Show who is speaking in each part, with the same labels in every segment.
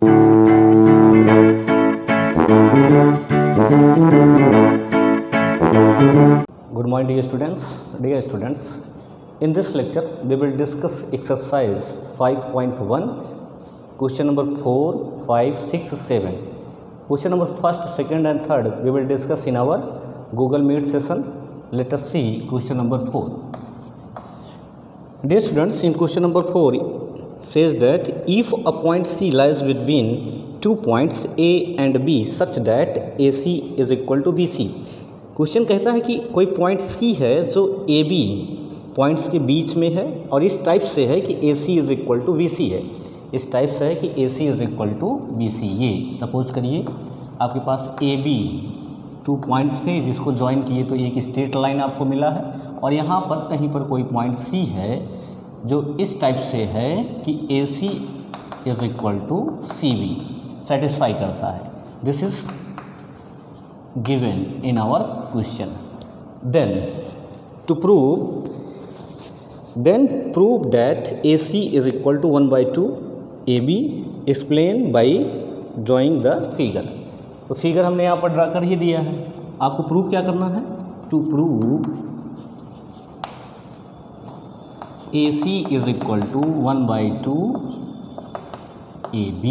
Speaker 1: Good morning dear students. In this lecture we will discuss exercise 5.1 question number 4, 5, 6, 7. Question number 1st, 2nd and 3rd we will discuss in our Google Meet session. Let us see question number 4. Dear students, in question number 4 says that if a point C lies between 2 points A and B such that AC is equal to BC. Question कहता है कि कोई point C है जो AB points के बीच में है और इस टाइप से है कि AC is equal to BC है, इस टाइप से है कि AC is equal to BC. ये सपोज करिए आपके पास AB 2 पॉइंट्स थे जिसको ज्वाइन किए तो एक स्ट्रेट लाइन आपको मिला है और यहाँ पर कहीं पर कोई पॉइंट C है जो इस टाइप से है कि AC is equal to CB satisfy करता है. This is given in our question. Then prove that AC is equal to 1/2 AB. Explain by drawing the figure. तो फिगर हमने यहाँ पर ड्रा कर ही दिया है. आपको प्रूव क्या करना है? To prove AC is equal to 1/2 AB.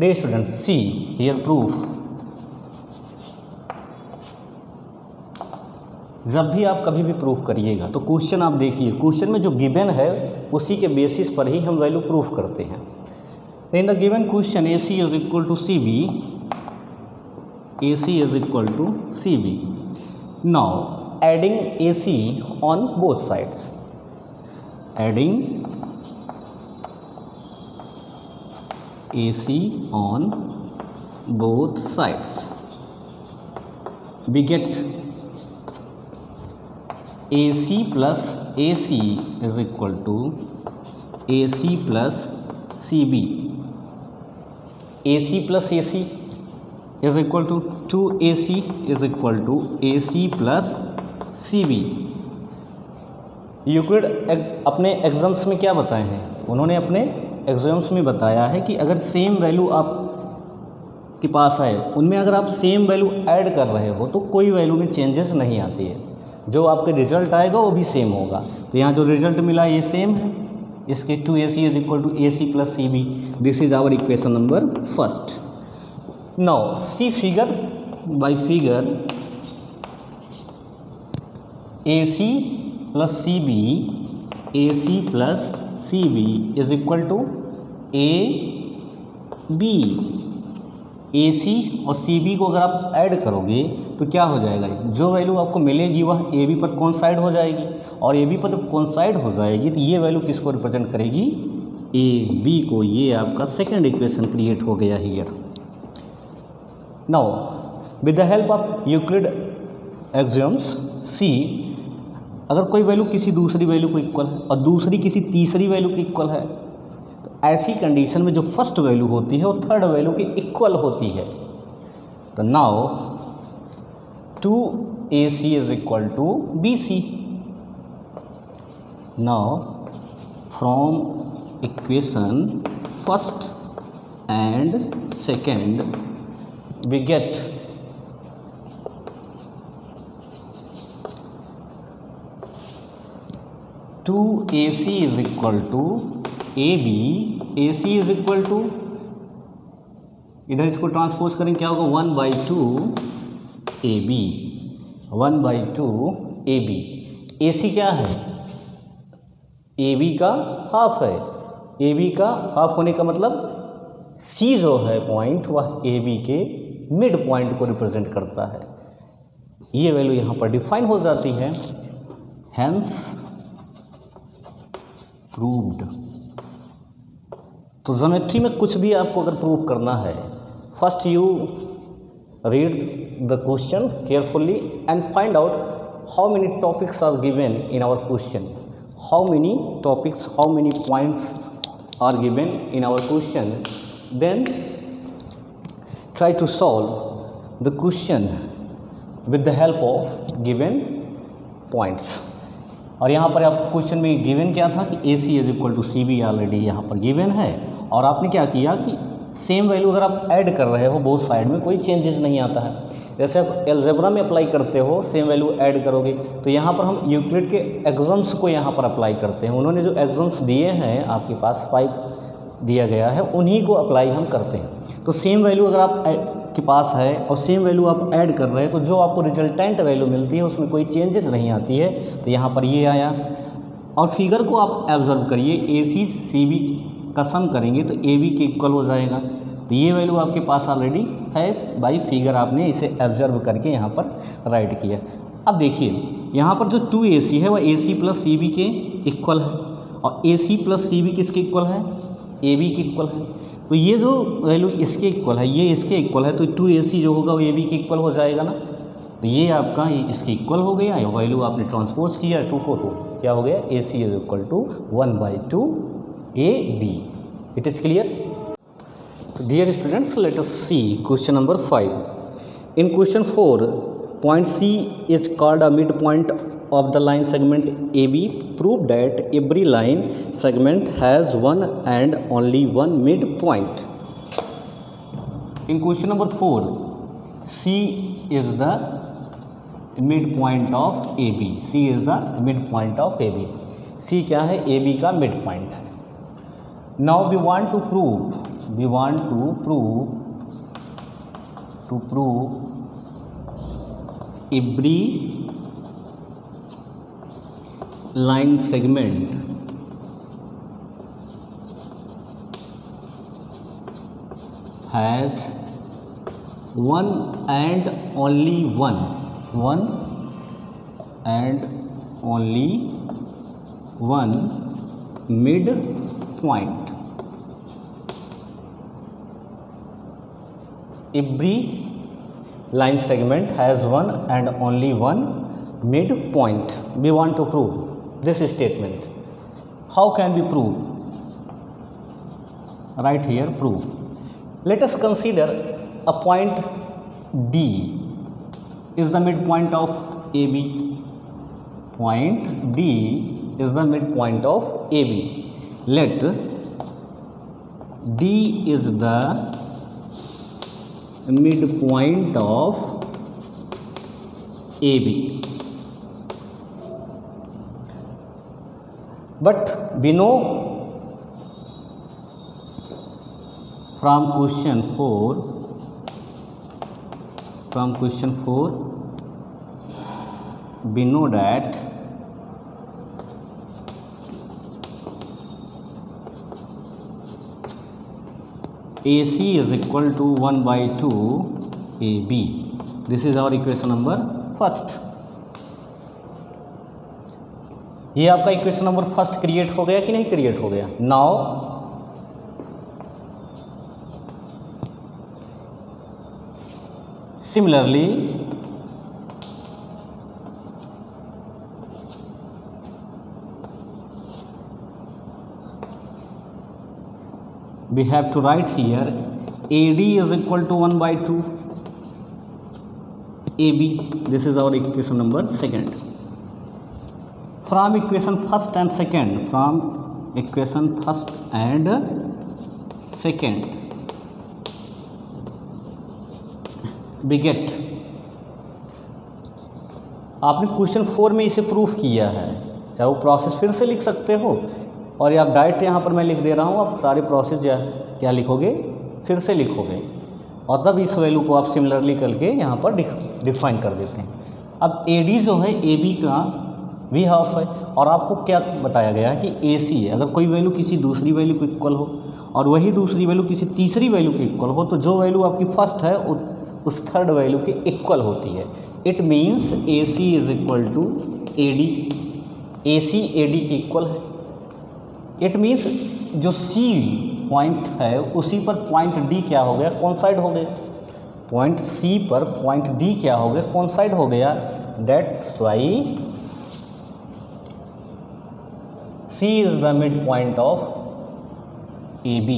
Speaker 1: Dear students, see here proof. जब भी आप कभी भी प्रूफ करिएगा तो क्वेश्चन आप देखिए, क्वेश्चन में जो गिवन है उसी के बेसिस पर ही हम वैल्यू प्रूफ करते हैं. In the given question AC is equal to CB. AC is equal to CB. Now adding AC on both sides. Adding AC on both sides. We get AC plus AC is equal to AC plus CB. AC plus AC is equal to 2AC is equal to AC plus CB. Euclid अपने exams में क्या बताए हैं? उन्होंने अपने exams में बताया है कि अगर सेम वैल्यू आप के पास आए उनमें अगर आप सेम वैल्यू ऐड कर रहे हो तो कोई वैल्यू में चेंजेस नहीं आती है, जो आपका रिजल्ट आएगा वो भी सेम होगा. तो यहाँ जो रिजल्ट मिला ये सेम है, इसके 2AC is equal to AC plus CB. This is our equation number 1. Now see figure. By figure AC plus CB is equal to AB. AC और CB को अगर आप ऐड करोगे तो क्या हो जाएगा? जो वैल्यू आपको मिलेगी वह AB पर कोइंसाइड हो जाएगी और AB पर जब कोइंसाइड हो जाएगी तो ये वैल्यू किसको रिप्रेजेंट करेगी? AB को. ये आपका सेकेंड इक्वेशन क्रिएट हो गया here. Now with the help of Euclid axioms C, अगर कोई वैल्यू किसी दूसरी वैल्यू को इक्वल है और दूसरी किसी तीसरी वैल्यू के इक्वल है तो ऐसी कंडीशन में जो फर्स्ट वैल्यू होती है वो थर्ड वैल्यू के इक्वल होती है. तो now 2AC is equal to BC. Now from equation first and second we get to AC is equal to AB. AC is equal to, इधर इसको ट्रांसपोज करें क्या होगा? 1/2 AB. 1/2 AB. AC क्या है? AB का हाफ है. AB का हाफ होने का मतलब C जो है पॉइंट वह AB के मिड पॉइंट को रिप्रेजेंट करता है. ये वैल्यू यहाँ पर डिफाइन हो जाती है. Hence proved. तो ज्योमेट्री में कुछ भी आपको अगर प्रूव करना है, first you read the question carefully and find out how many topics are given in our question, how many topics, how many points are given in our question. Then try to solve the question with the help of given points. और यहाँ पर आप question में given क्या था कि AC is equal to CB already यहाँ पर गिवन है और आपने क्या किया कि सेम वैल्यू अगर आप ऐड कर रहे हो बोथ साइड में, कोई चेंजेस नहीं आता है। जैसे आप अलजेब्रा में अप्लाई करते हो, सेम वैल्यू ऐड करोगे, तो यहाँ पर हम यूक्लिड के एग्जाम्स को यहाँ पर अप्लाई करते हैं। उन्होंने जो एग्जाम्स दिए हैं आपके पास 5 दिया गया है, उन्हीं को अप्लाई हम करते हैं। तो सेम वैल्यू अगर आप के पास है और सेम वैल्यू आप ऐड कर रहे हैं, तो जो आपको रिजल्टेंट वैल्यू मिलती है उसमें कोई चेंजेस नहीं आती है। तो यहाँ पर ये आया। और फिगर को आप ऑब्जर्व करिए, AC CB का सम करेंगे तो AB के इक्वल हो जाएगा। तो ये वैल्यू आपके पास ऑलरेडी है, बाई फिगर आपने इसे ऑब्जर्व करके यहाँ पर राइट किया। अब देखिए यहाँ पर जो 2AC है वह AC प्लस CB के इक्वल है, और AC प्लस CB किसके इक्वल है? AB के इक्वल है। तो ये जो वैल्यू इसके इक्वल है, ये इसके इक्वल है, तो 2AC जो होगा वो AB के इक्वल हो जाएगा ना। तो ये आपका इसके इक्वल हो गया, ये वैल्यू आपने ट्रांसपोज किया 2 को, तो क्या हो गया? AC is equal to 1/2 AB। It is clear? Dear students, let us see question number 5। In question 4, point C is called a midpoint of the line segment AB. Prove that every line segment has one and only one midpoint. In question number 4, C is the midpoint of AB. C is the midpoint of AB. C क्या है? AB का midpoint है। Now we want to prove every line segment has one and only one midpoint. Every line segment has one and only one midpoint. We want to prove this statement. How can we prove? Right here, prove. Let us consider a point D is the midpoint of AB. Point D is the midpoint of AB. Let D is the midpoint of AB. But we know from question 4 we know that AC is equal to 1/2 AB. This is our equation number 1. ये आपका equation number 1 create हो गया कि नहीं create हो गया? Now similarly we have to write here AD is equal to 1/2 AB. This is our equation number 2. From equation 1 and 2 we get, आपने question 4 में इसे प्रूफ किया है, चाहे वो प्रोसेस फिर से लिख सकते हो, और ये आप डायरेक्ट यहाँ पर मैं लिख दे रहा हूँ, आप सारे प्रोसेस क्या लिखोगे? फिर से लिखोगे, और तब इस वैल्यू को आप सिमिलरली करके यहाँ पर डिफाइन कर देते हैं। अब AD जो है AB का V हाफ है, और आपको क्या बताया गया है कि AC है। अगर कोई वैल्यू किसी दूसरी वैल्यू को इक्वल हो और वही दूसरी वैल्यू किसी तीसरी वैल्यू के इक्वल हो, तो जो वैल्यू आपकी फर्स्ट है उस थर्ड वैल्यू के इक्वल होती है। It means AC is equal to AD, AC AD के इक्वल है। इट मीन्स जो C पॉइंट है उसी पर पॉइंट D क्या हो गया? कोइंसाइड हो गया। पॉइंट C पर पॉइंट D क्या हो गया? कोइंसाइड हो गया। That's why C is the midpoint of AB.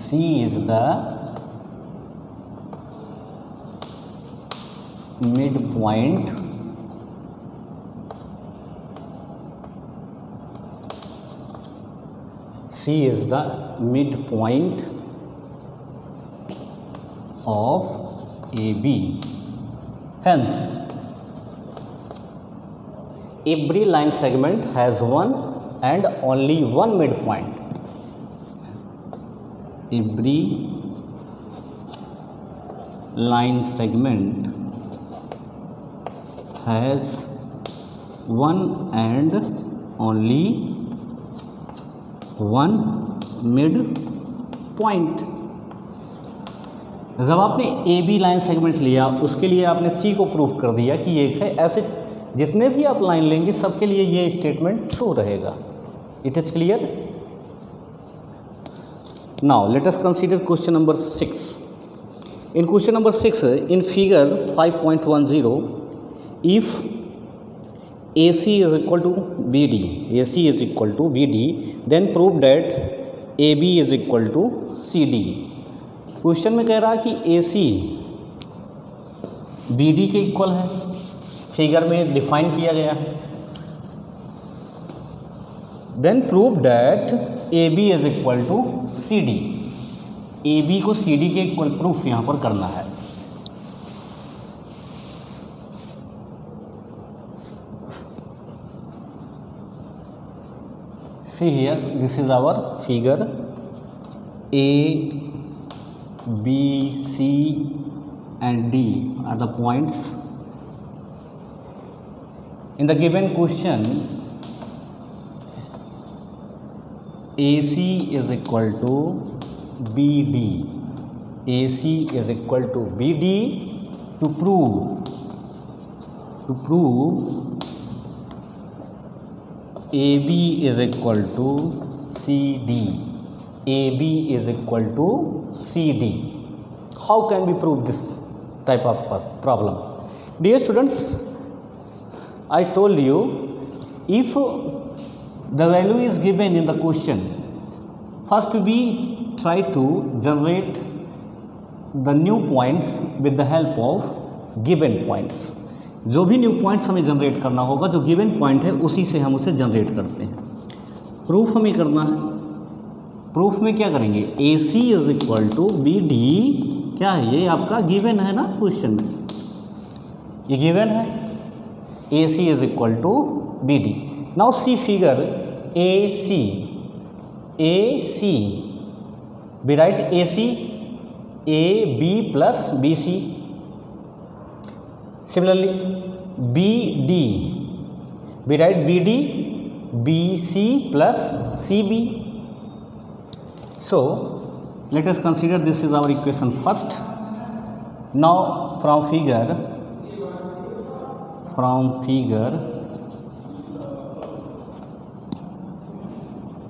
Speaker 1: C is the midpoint C is the midpoint of AB. Hence, every line segment has one and only one midpoint. Every line segment has one and only one midpoint. जब आपने A B line segment लिया, उसके लिए आपने सी को proof कर दिया कि एक है, ऐसे जितने भी आप लाइन लेंगे सबके लिए ये स्टेटमेंट ट्रू रहेगा. It is clear. Now let us consider question number 6. In question number 6, in figure 5.10, if AC is equal to BD, AC is equal to BD, then prove that AB is equal to CD. Question में कह रहा है कि AC BD के equal है, figure में define किया गया है. Then prove that AB is equal to CD. AB को CD के इक्वल प्रूफ यहाँ पर करना है. See here, this is our figure. A, B, C and D are the points. In the given question, AC is equal to BD. AC is equal to BD. To prove AB is equal to CD. AB is equal to CD. How can we prove this type of problem? Dear students, I told you, if the value is given in the question, first we try to generate the new points with the help of given points. जो भी new points हमें generate करना होगा, जो given point है उसी से हम उसे जनरेट करते हैं. प्रूफ हमें करना है. प्रूफ में क्या करेंगे? AC is equal to BD. क्या है ये? आपका गिवन है ना क्वेश्चन में, ये गिवन है. AC is equal to BD. Now see figure AC. We write AC, AB plus BC. Similarly, BD, we write BD, BC plus CB. So, let us consider this is our equation first. Now, from figure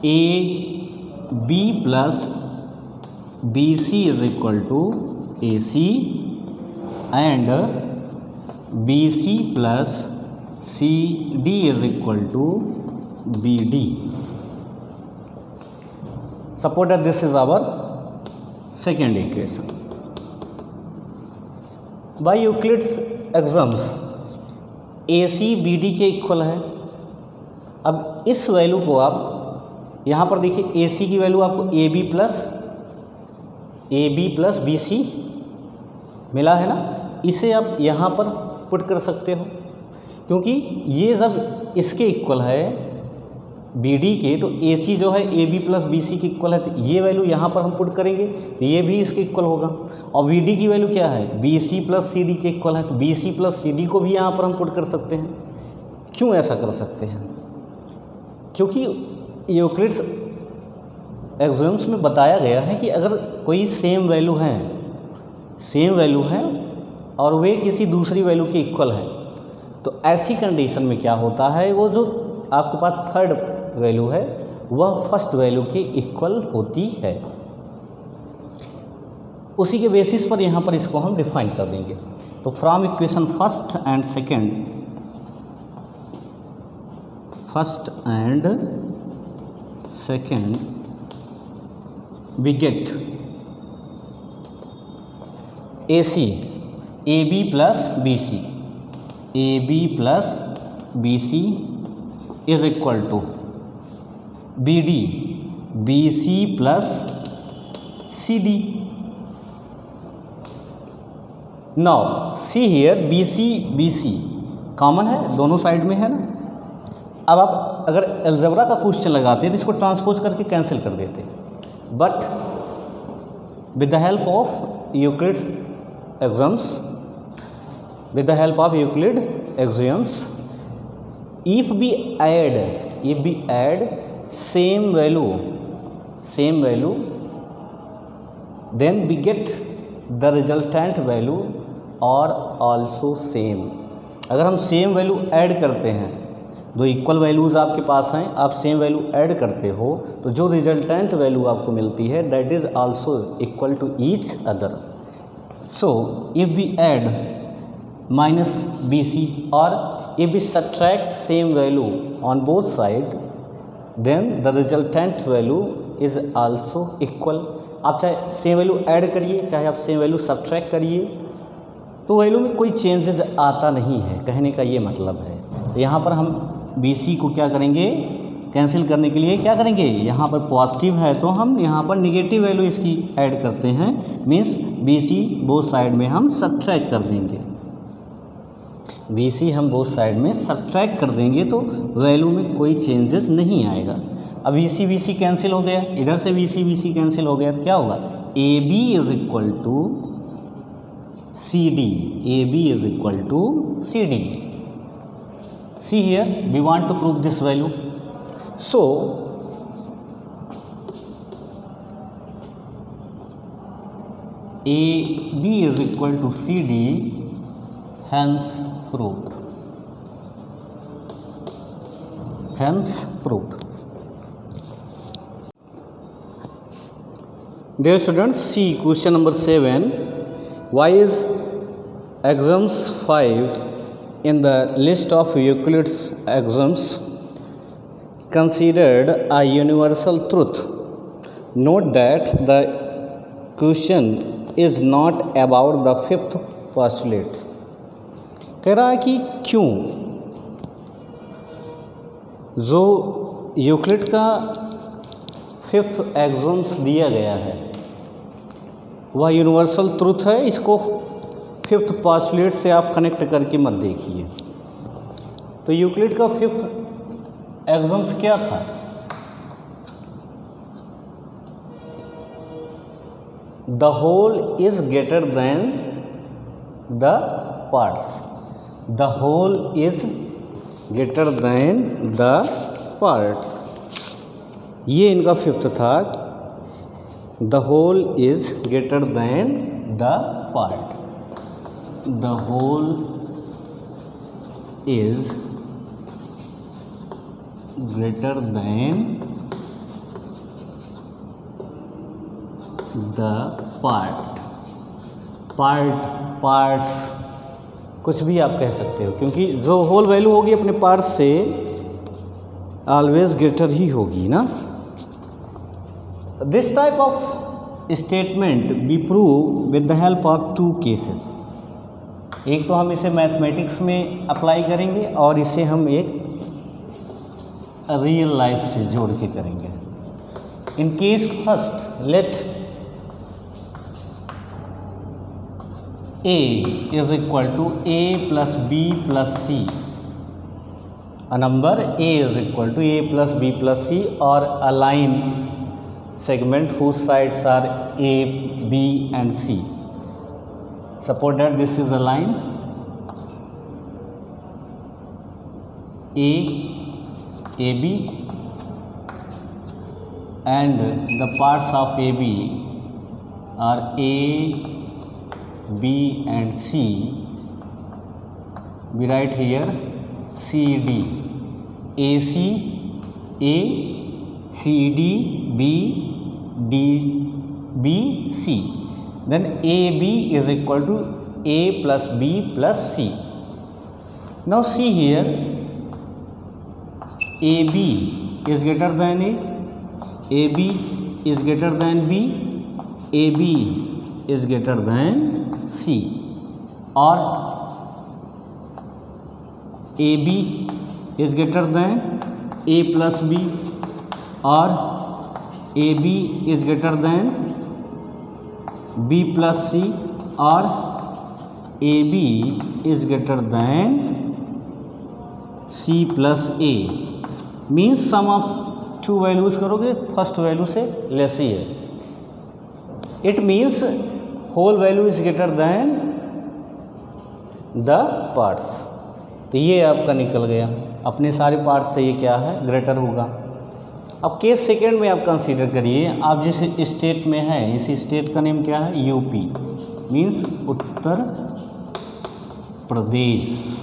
Speaker 1: AB plus BC is equal to AC and BC plus CD is equal to BD. Suppose that this is our second equation. By Euclid's axioms, AC BD के equal है. अब इस value को आप यहाँ पर देखिए, AC की वैल्यू आपको AB प्लस BC मिला है ना. इसे आप यहाँ पर पुट कर सकते हो, क्योंकि ये जब इसके इक्वल है BD के, तो AC जो है AB प्लस BC के इक्वल है, तो ये वैल्यू यहाँ पर हम पुट करेंगे तो ये भी इसके इक्वल होगा. और BD की वैल्यू क्या है? BC प्लस CD के इक्वल है, तो BC प्लस CD को भी यहाँ पर हम पुट कर सकते हैं. क्यों ऐसा कर सकते हैं? क्योंकि यूक्लिड्स एक्सियोम्स में बताया गया है कि अगर कोई सेम वैल्यू है और वे किसी दूसरी वैल्यू के इक्वल है, तो ऐसी कंडीशन में क्या होता है, वो जो आपके पास थर्ड वैल्यू है वह फर्स्ट वैल्यू के इक्वल होती है. उसी के बेसिस पर यहाँ पर इसको हम डिफाइन कर देंगे. तो from equation first and second we get AC AB plus BC is equal to BD BC plus CD. Now see here BC common है, दोनों साइड में है ना. अब आप अगर अलजेब्रा का क्वेश्चन लगाते हैं तो इसको ट्रांसपोज करके कैंसिल कर देते, but with the help of Euclid axioms, if we add same value then we get the resultant value or also same. अगर हम सेम वैल्यू ऐड करते हैं, दो इक्वल वैल्यूज़ आपके पास हैं, आप सेम वैल्यू ऐड करते हो तो जो रिजल्टेंट वैल्यू आपको मिलती है that is also equal to each other. So if we add minus BC और if we subtract same value on both side then the resultant value is also equal. आप चाहे सेम वैल्यू ऐड करिए चाहे आप same value subtract करिए तो value में कोई चेंजेस आता नहीं है, कहने का ये मतलब है. तो यहाँ पर हम BC को क्या करेंगे, कैंसिल करने के लिए क्या करेंगे, यहाँ पर पॉजिटिव है तो हम यहाँ पर निगेटिव वैल्यू इसकी ऐड करते हैं, मीन्स BC बोथ साइड में हम सब्ट्रैक्ट कर देंगे. BC हम बोथ साइड में सब्ट्रैक्ट कर देंगे तो वैल्यू में कोई चेंजेस नहीं आएगा. अब BC कैंसिल हो गया, इधर से BC कैंसिल हो गया तो क्या होगा, AB is equal to CD. AB is equal to CD. See here, we want to prove this value. So AB is equal to CD, hence proved. Dear students, see question number 7. Why is axioms 5 in the list of Euclid's axioms considered a universal truth? Note that the question is not about the fifth postulate. कह रहा है कि क्यों जो Euclid का fifth axioms दिया गया है वह यूनिवर्सल ट्रुथ है, इसको फिफ्थ पोस्टुलेट से आप कनेक्ट करके मत देखिए. तो यूक्लिड का फिफ्थ एक्सियम्स क्या था, the whole is greater than the parts. The whole is greater than the parts, ये इनका फिफ्थ था. The whole is greater than the part. The whole is greater than the part. Parts कुछ भी आप कह सकते हो, क्योंकि जो होल वैल्यू होगी अपने पार्ट्स से ऑलवेज ग्रेटर ही होगी ना. This type of statement we prove with the help of two cases. एक तो हम इसे मैथमेटिक्स में अप्लाई करेंगे और इसे हम एक रियल लाइफ से जोड़ के करेंगे. In case first, let A is equal to A plus B plus C. A number A is equal to A plus B plus C or a line segment whose sides are A, B and C. Suppose that this is a line AB and the parts of AB are A, B and C. We write here CD, AC, A, CD, B, D, B, C. Then AB is equal to A plus B plus C. Now see here, AB is greater than A, AB is greater than B, AB is greater than C, और AB is greater than A plus B और A B is greater than B plus C और A B is greater than C plus A, means sum of two values करोगे first value से less ही है। It means whole value is greater than the parts. तो ये आपका निकल गया, अपने सारे पार्ट्स से ये क्या है, ग्रेटर होगा। अब केस सेकेंड में आप कंसीडर करिए, आप जिस स्टेट में है इस स्टेट का नेम क्या है, यूपी, मीन्स उत्तर प्रदेश।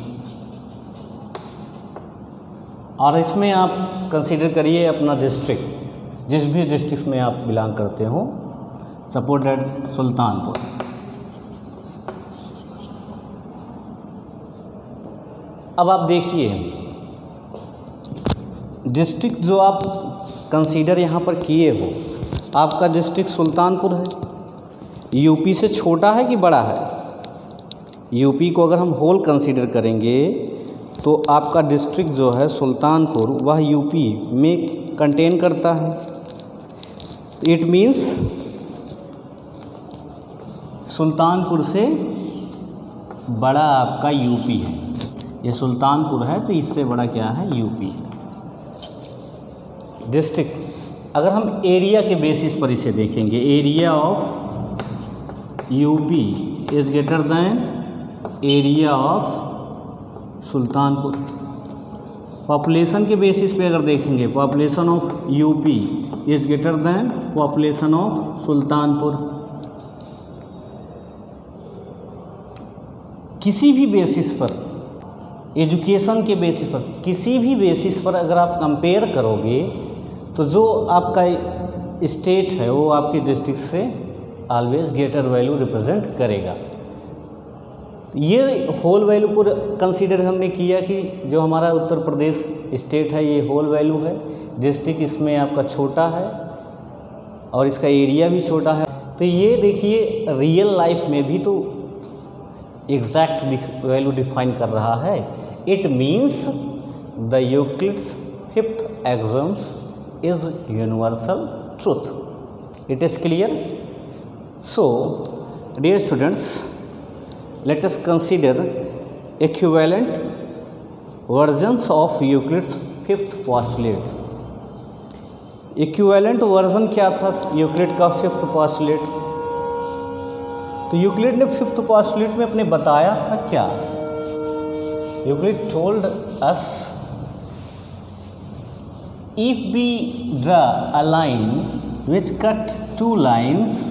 Speaker 1: और इसमें आप कंसीडर करिए अपना डिस्ट्रिक्ट, जिस भी डिस्ट्रिक्ट में आप बिलोंग करते हो, सपोज दैट सुल्तानपुर। अब आप देखिए डिस्ट्रिक्ट जो आप कंसीडर यहाँ पर किए हो, आपका डिस्ट्रिक्ट सुल्तानपुर है, यूपी से छोटा है कि बड़ा है? यूपी को अगर हम होल कंसीडर करेंगे तो आपका डिस्ट्रिक्ट जो है सुल्तानपुर वह यूपी में कंटेन करता है। तो इट मीन्स सुल्तानपुर से बड़ा आपका यूपी है। ये सुल्तानपुर है तो इससे बड़ा क्या है, यूपी। डिस्ट्रिक्ट अगर हम एरिया के बेसिस पर इसे देखेंगे, area of UP is greater then area of Sultanpur. Population के बेसिस पे अगर देखेंगे, population of UP is greater then population of Sultanpur. किसी भी बेसिस पर, एजुकेशन के बेसिस पर, किसी भी बेसिस पर अगर आप कंपेयर करोगे तो जो आपका स्टेट है वो आपके डिस्ट्रिक्ट से ऑलवेज ग्रेटर वैल्यू रिप्रेजेंट करेगा। ये होल वैल्यू को कंसीडर हमने किया कि जो हमारा उत्तर प्रदेश स्टेट है ये होल वैल्यू है, डिस्ट्रिक्ट इसमें आपका छोटा है और इसका एरिया भी छोटा है। तो ये देखिए रियल लाइफ में भी तो एग्जैक्ट वैल्यू डिफाइन कर रहा है। It means the Euclid's fifth axioms is universal truth. It is clear? So dear students, let us consider equivalent versions of Euclid's fifth postulate। Equivalent version क्या था Euclid का fifth postulate? तो Euclid ने fifth postulate में अपने बताया था क्या? Euclid told us if we draw a line which cut two lines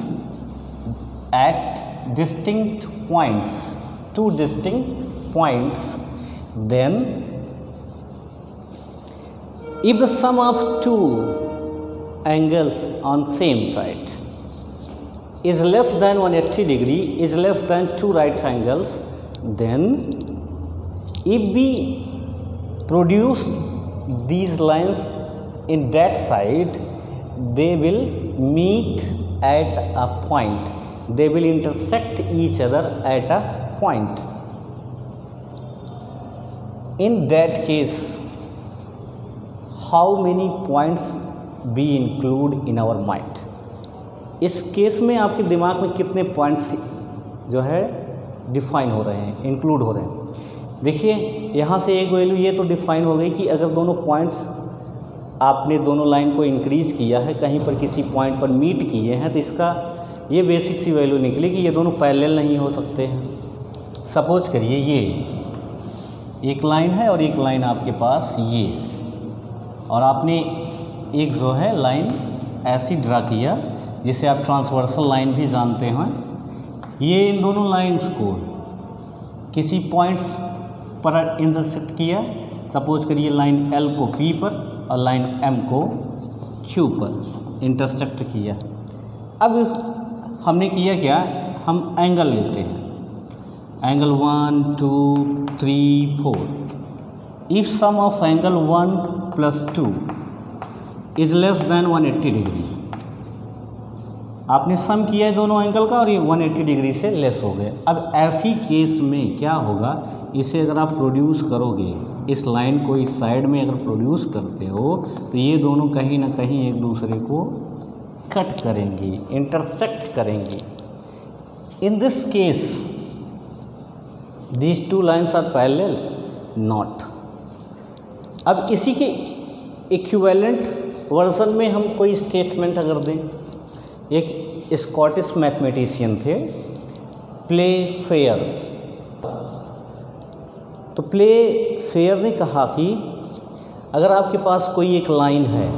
Speaker 1: at distinct points, two distinct points, then if the sum of two angles on same side is less than 180 degree, is less than two right angles, then if we produce these lines in that side, they will meet at a point, they will intersect each other at a point. In that case, how many points we include in our mind? इस case में आपके दिमाग में कितने points जो है define हो रहे हैं, इंक्लूड हो रहे हैं? देखिए यहाँ से एक वैल्यू ये तो डिफाइन हो गई कि अगर दोनों पॉइंट्स आपने दोनों लाइन को इंक्रीज किया है, कहीं पर किसी पॉइंट पर मीट किए हैं, तो इसका ये बेसिक सी वैल्यू निकली कि ये दोनों पैरेलल नहीं हो सकते हैं। सपोज करिए ये एक लाइन है और एक लाइन आपके पास ये, और आपने एक जो है लाइन ऐसी ड्रा किया जिसे आप ट्रांसवर्सल लाइन भी जानते हैं। ये इन दोनों लाइंस को किसी पॉइंट्स पर इंटरसेक्ट किया। सपोज करिए लाइन एल को पी पर और लाइन एम को क्यू पर इंटरसेक्ट किया। अब हमने किया क्या, हम एंगल लेते हैं, angle 1 2 3 4। If sum of angle 1 + 2 is less than 180 degree, आपने सम किया है दोनों एंगल का और ये 180 डिग्री से लेस हो गए। अब ऐसी केस में क्या होगा, इसे अगर आप प्रोड्यूस करोगे, इस लाइन को इस साइड में अगर प्रोड्यूस करते हो तो ये दोनों कहीं ना कहीं एक दूसरे को कट करेंगी, इंटरसेक्ट करेंगी। In this case these two lines are parallel not. अब इसी के इक्विवेलेंट वर्जन में हम कोई स्टेटमेंट अगर दें, एक स्कॉटिश मैथमेटिशियन थे प्ले फेयर, तो प्ले फेयर ने कहा कि अगर आपके पास कोई एक लाइन है,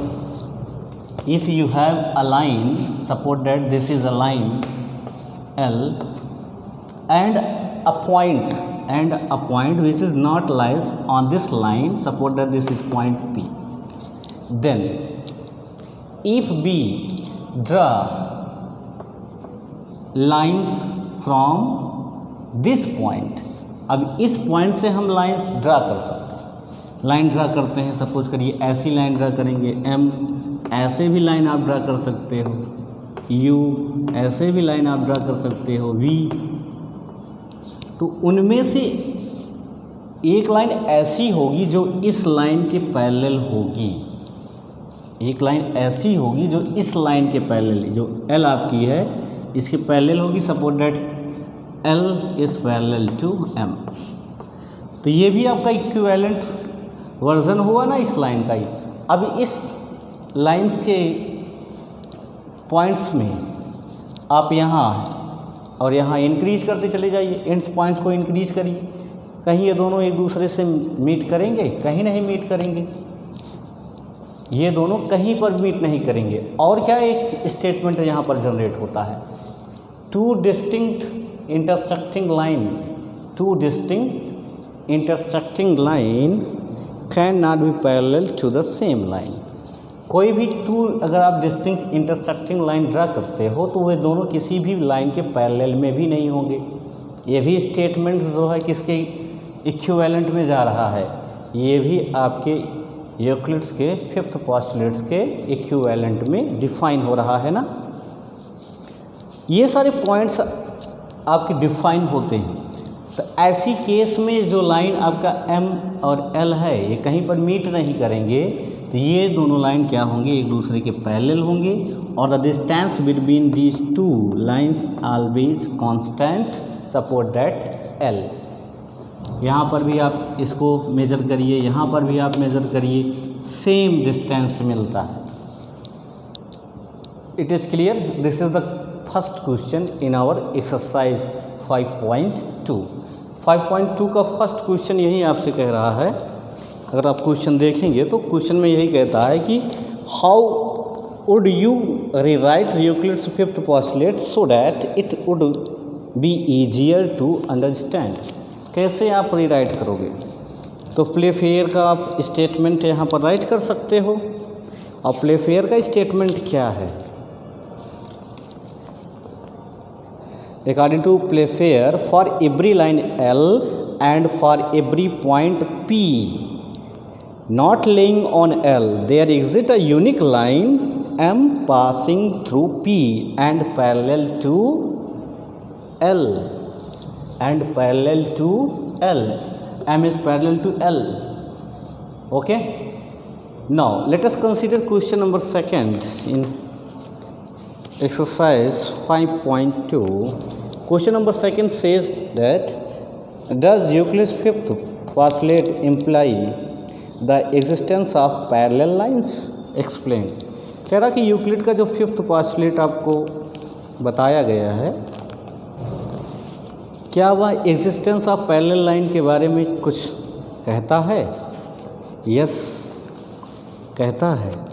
Speaker 1: if you have a line, suppose that this is a line L and a point which is not lies on this line, suppose that this is point P, then if B draw lines from this point, अब इस point से हम lines draw कर सकते हैं। Line draw करते हैं, suppose करिए ऐसी लाइन ड्रा करेंगे, M ऐसे भी लाइन आप ड्रा कर सकते हो, U ऐसे भी लाइन आप ड्रा कर सकते हो, V। तो उनमें से एक लाइन ऐसी होगी जो इस लाइन के पैरेलल होगी, एक लाइन ऐसी होगी जो इस लाइन के पैरेलल, जो L आपकी है इसके पैरेलल होगी, suppose that L is parallel to M। तो ये भी आपका इक्विवेलेंट वर्जन हुआ ना इस लाइन का ही। अब इस लाइन के पॉइंट्स में आप यहाँ और यहाँ इंक्रीज करते चले जाइए, इन पॉइंट्स को इंक्रीज करिए। कहीं ये दोनों एक दूसरे से मीट करेंगे, कहीं नहीं मीट करेंगे, ये दोनों कहीं पर मीट नहीं करेंगे। और क्या एक स्टेटमेंट यहाँ पर जनरेट होता है, two distinct intersecting line can not be parallel to the same line. कोई भी टू अगर आप डिस्टिंक्ट इंटरसेक्टिंग लाइन ड्रा करते हो तो वे दोनों किसी भी लाइन के पैरेलल में भी नहीं होंगे। ये भी स्टेटमेंट जो है किसके इक्विवेलेंट में जा रहा है, ये भी आपके यूक्लिड्स के फिफ्थ पोस्टुलेट्स के इक्विवेलेंट में डिफाइन हो रहा है ना। ये सारे पॉइंट्स आपके डिफाइन होते हैं। तो ऐसी केस में जो लाइन आपका M और L है ये कहीं पर मीट नहीं करेंगे, तो ये दोनों लाइन क्या होंगे, एक दूसरे के पैरेलल होंगे। और the distance between these two lines always constant, suppose that L। यहाँ पर भी आप इसको मेज़र करिए, यहाँ पर भी आप मेज़र करिए, सेम डिस्टेंस मिलता है। It is clear. This is the first question in our exercise 5.2। 5.2 का फर्स्ट क्वेश्चन यही आपसे कह रहा है। अगर आप क्वेश्चन देखेंगे तो क्वेश्चन में यही कहता है कि how would you rewrite Euclid's fifth postulate so that it would be easier to understand. कैसे आप रीराइट करोगे? तो प्लेफेयर का आप स्टेटमेंट यहाँ पर राइट कर सकते हो। और प्लेफेयर का स्टेटमेंट क्या है? According to Playfair, for every line L and for every point P not laying on L, there exists a unique line M passing through P and parallel to L. M is parallel to L. Okay. Now let us consider question number 2 in exercise 5.2. Question number 2 says that does Euclid's fifth postulate imply the existence of parallel lines? Explain. कह रहा कि Euclid का जो fifth postulate आपको बताया गया है, क्या वह एग्जिस्टेंस ऑफ पैरेलल लाइन के बारे में कुछ कहता है? यस, कहता है।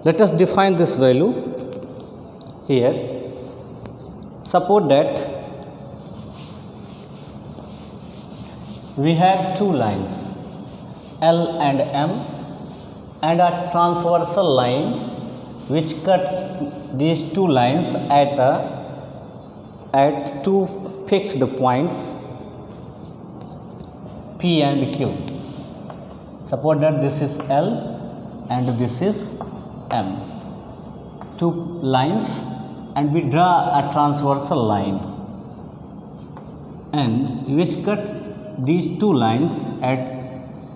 Speaker 1: Let us define this value here. Suppose that we have two lines L and M and a transversal line which cuts these two lines at two fixed points P and Q. Suppose that this is L and this is M, two lines, and we draw a transversal line and which cut these two lines at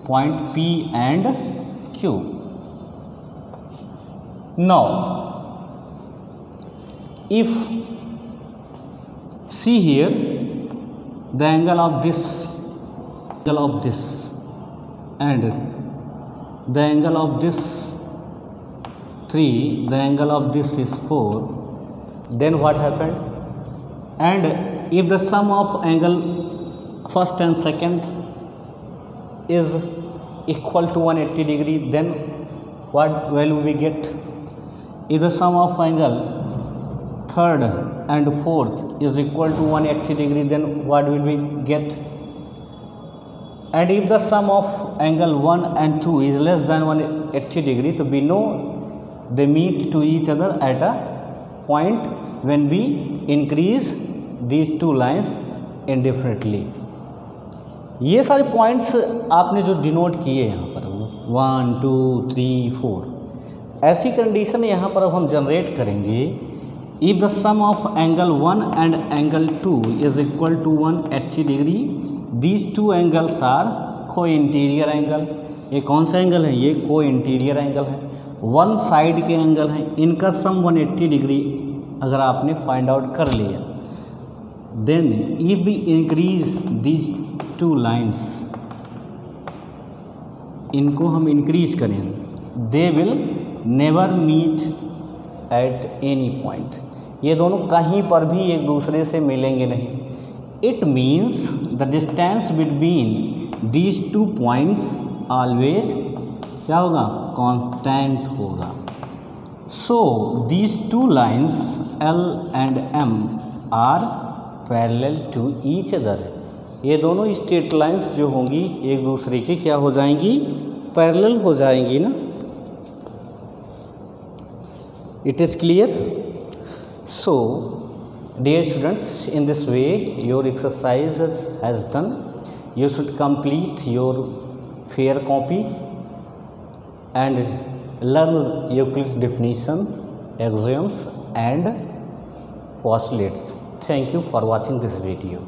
Speaker 1: point P and Q. Now, if see here, the angle of this and the angle of this 3, the angle of this is 4, then what happened? And if the sum of angle first and second is equal to 180 degree, then what value we get? If the sum of angle third and fourth is equal to 180 degree, then what will we get? And if the sum of angle 1 and 2 is less than 180 degree, so we know they meet to each other at a point when we increase these two lines indefinitely. ये सारे points आपने जो denote किए यहाँ पर 1 2 3 4, ऐसी condition यहाँ पर अब हम जनरेट करेंगे. If the sum of angle 1 and angle 2 is equal to 180 degree, these two angles are co interior angle. ये कौन सा एंगल है? ये को इंटीरियर एंगल है, वन साइड के एंगल हैं. इनका सम 180 डिग्री अगर आपने फाइंड आउट कर लिया, then if we increase these two lines, इनको हम इंक्रीज करें, they will never meet at any point. ये दोनों कहीं पर भी एक दूसरे से मिलेंगे नहीं. It means the distance between these two points always क्या होगा? कांस्टेंट होगा. So these two lines L and M are parallel to each other. ये दोनों स्ट्रेट लाइन्स जो होंगी एक दूसरे के क्या हो जाएंगी? पैरेलल हो जाएंगी ना. It is clear? So dear students, in this way your exercise has done. You should complete your fair copy and learn Euclid's definitions, axioms and postulates. Thank you for watching this video.